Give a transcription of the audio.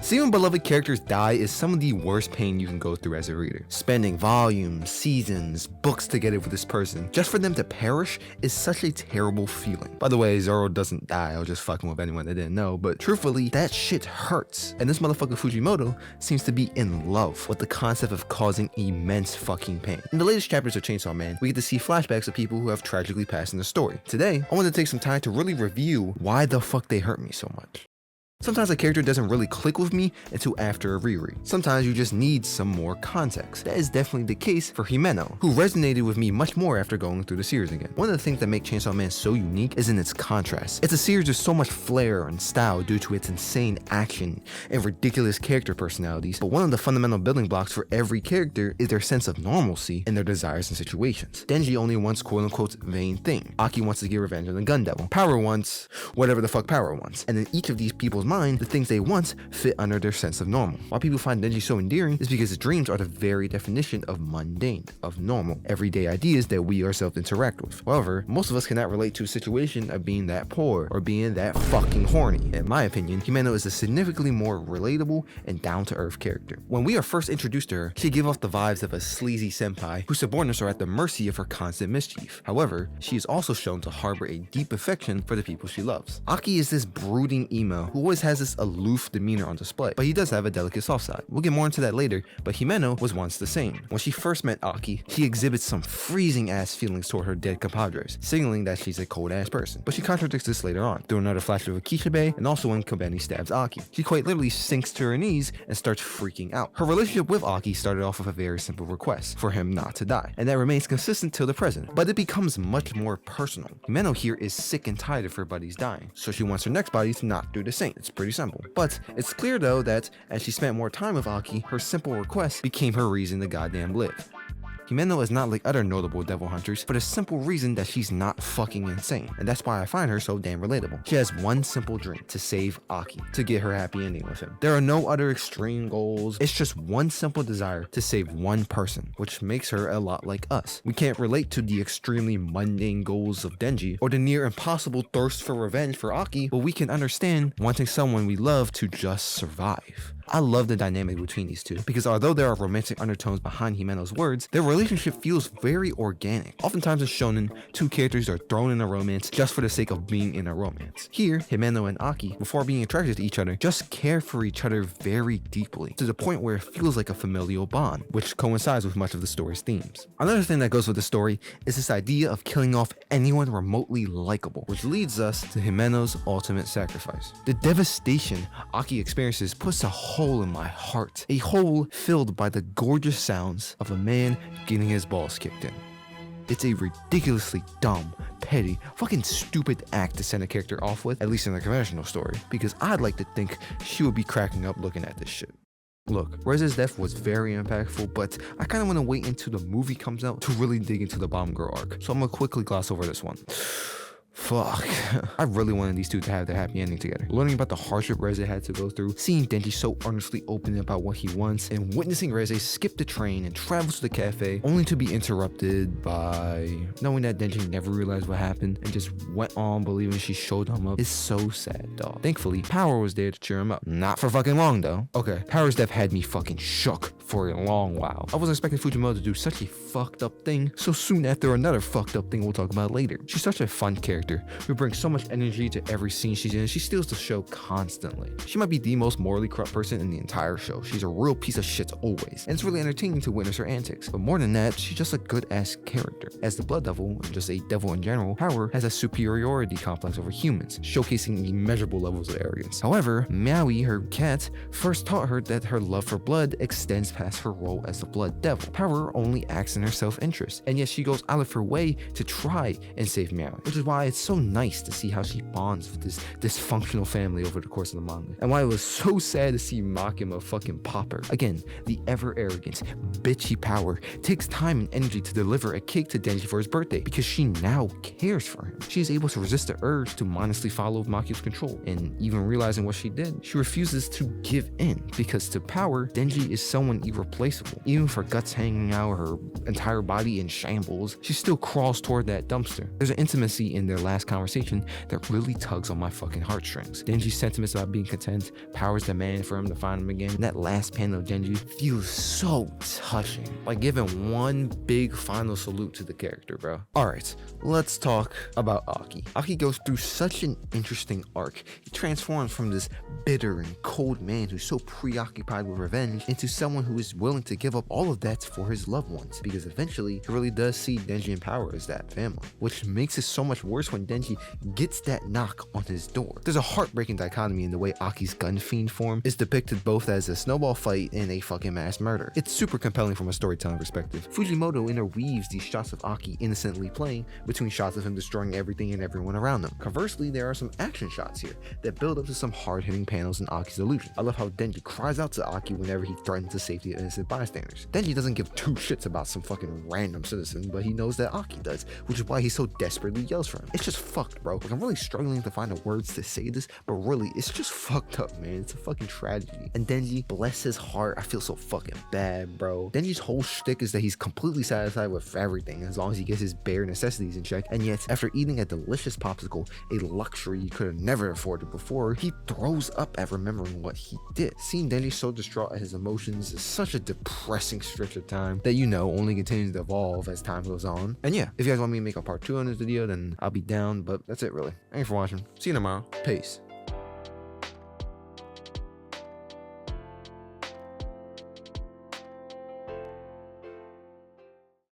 Seeing beloved characters die is some of the worst pain you can go through as a reader. Spending volumes, seasons, books together with this person just for them to perish is such a terrible feeling. By the way, Zoro doesn't die, I was just fucking with anyone that didn't know, but truthfully, that shit hurts. And this motherfucker Fujimoto seems to be in love with the concept of causing immense fucking pain. In the latest chapters of Chainsaw Man, we get to see flashbacks of people who have tragically passed in the story. Today, I want to take some time to really review why the fuck they hurt me so much. Sometimes a character doesn't really click with me until after a reread. Sometimes you just need some more context. That is definitely the case for Himeno, who resonated with me much more after going through the series again. One of the things that make Chainsaw Man so unique is in its contrast. It's a series with so much flair and style due to its insane action and ridiculous character personalities, but one of the fundamental building blocks for every character is their sense of normalcy and their desires and situations. Denji only wants quote-unquote vain thing. Aki wants to get revenge on the gun devil. Power wants whatever the fuck Power wants. And in each of these people's mind, the things they want fit under their sense of normal. Why people find Denji so endearing is because his dreams are the very definition of mundane, of normal, everyday ideas that we ourselves interact with. However, most of us cannot relate to a situation of being that poor or being that fucking horny. In my opinion, Himeno is a significantly more relatable and down-to-earth character. When we are first introduced to her, she gives off the vibes of a sleazy senpai whose subordinates are at the mercy of her constant mischief. However, she is also shown to harbor a deep affection for the people she loves. Aki is this brooding emo who always has this aloof demeanor on display, but he does have a delicate soft side. We'll get more into that later, but Himeno was once the same. When she first met Aki, she exhibits some freezing ass feelings toward her dead compadres, signaling that she's a cold ass person. But she contradicts this later on, through another flashback of Kishibe, and also when Kobeni stabs Aki. She quite literally sinks to her knees and starts freaking out. Her relationship with Aki started off with a very simple request, for him not to die, and that remains consistent till the present, but it becomes much more personal. Himeno here is sick and tired of her buddies dying, so she wants her next buddy to not do the same. It's pretty simple. But it's clear though that as she spent more time with Aki, her simple request became her reason to goddamn live. Himeno is not like other notable devil hunters for the simple reason that she's not fucking insane, and that's why I find her so damn relatable. She has one simple dream: to save Aki, to get her happy ending with him. There are no other extreme goals, it's just one simple desire to save one person, which makes her a lot like us. We can't relate to the extremely mundane goals of Denji or the near impossible thirst for revenge for Aki, but we can understand wanting someone we love to just survive. I love the dynamic between these two, because although there are romantic undertones behind Himeno's words, their relationship feels very organic. Oftentimes in shonen, two characters are thrown in a romance just for the sake of being in a romance. Here, Himeno and Aki, before being attracted to each other, just care for each other very deeply, to the point where it feels like a familial bond, which coincides with much of the story's themes. Another thing that goes with the story is this idea of killing off anyone remotely likable, which leads us to Himeno's ultimate sacrifice. The devastation Aki experiences puts a hole in my heart, a hole filled by the gorgeous sounds of a man getting his balls kicked in. It's a ridiculously dumb, petty, fucking stupid act to send a character off with, at least in the conventional story, because I'd like to think she would be cracking up looking at this shit. Look, Reza's death was very impactful, but I kind of want to wait until the movie comes out to really dig into the Bomb Girl arc, so I'm gonna quickly gloss over this one. Fuck. I really wanted these two to have their happy ending together. Learning about the hardship Reze had to go through, seeing Denji so earnestly open about what he wants, and witnessing Reze skip the train and travel to the cafe, only to be interrupted by knowing that Denji never realized what happened and just went on believing she showed him up, is so sad, dog. Thankfully, Power was there to cheer him up. Not for fucking long, though. Okay, Power's death had me fucking shook for a long while. I wasn't expecting Fujimoto to do such a fucked up thing so soon after another fucked up thing we'll talk about later. She's such a fun character who brings so much energy to every scene she's in. She steals the show constantly. She might be the most morally corrupt person in the entire show. She's a real piece of shit always, and it's really entertaining to witness her antics. But more than that, she's just a good ass character. As the Blood Devil, and just a devil in general, Power has a superiority complex over humans, showcasing immeasurable levels of arrogance. However, Maui, her cat, first taught her that her love for blood extends past her role as the Blood Devil. Power only acts in her self-interest, and yet she goes out of her way to try and save Maui, which is why it's so nice to see how she bonds with this dysfunctional family over the course of the manga, and why it was so sad to see Makima fucking pop her. Again, the ever-arrogant, bitchy Power takes time and energy to deliver a cake to Denji for his birthday because she now cares for him. She is able to resist the urge to mindlessly follow Maki's control, and even realizing what she did, she refuses to give in because to Power, Denji is someone irreplaceable. Even with her guts hanging out, her entire body in shambles, she still crawls toward that dumpster. There's an intimacy in their last conversation that really tugs on my fucking heartstrings. Denji's sentiments about being content, powers demand for him to find him again. And that last panel of Denji feels so touching. Like giving one big final salute to the character, bro. Alright, let's talk about Aki. Aki goes through such an interesting arc. He transforms from this bitter and cold man who's so preoccupied with revenge into someone who is willing to give up all of that for his loved ones, because eventually he really does see Denji and Power as that family, which makes it so much worse when Denji gets that knock on his door. There's a heartbreaking dichotomy in the way Aki's gun fiend form is depicted both as a snowball fight and a fucking mass murder. It's super compelling from a storytelling perspective. Fujimoto interweaves these shots of Aki innocently playing between shots of him destroying everything and everyone around him. Conversely, there are some action shots here that build up to some hard-hitting panels in Aki's illusion. I love how Denji cries out to Aki whenever he threatens the safety of innocent bystanders. Denji doesn't give two shits about some fucking random citizen, but he knows that Aki does, which is why he so desperately yells for him. It's just fucked, bro. Like, I'm really struggling to find the words to say this, but really, it's just fucked up, man. It's a fucking tragedy. And Denji, bless his heart, I feel so fucking bad, bro. Denji's whole shtick is that he's completely satisfied with everything as long as he gets his bare necessities in check, and yet, after eating a delicious popsicle, a luxury he could have never afforded before, he throws up at remembering what he did. Seeing Denji so distraught at his emotions is such a depressing stretch of time that, you know, only continues to evolve as time goes on. And yeah, if you guys want me to make a part 2 on this video, then I'll be down, but that's it really. Thanks for watching. See you tomorrow. Peace.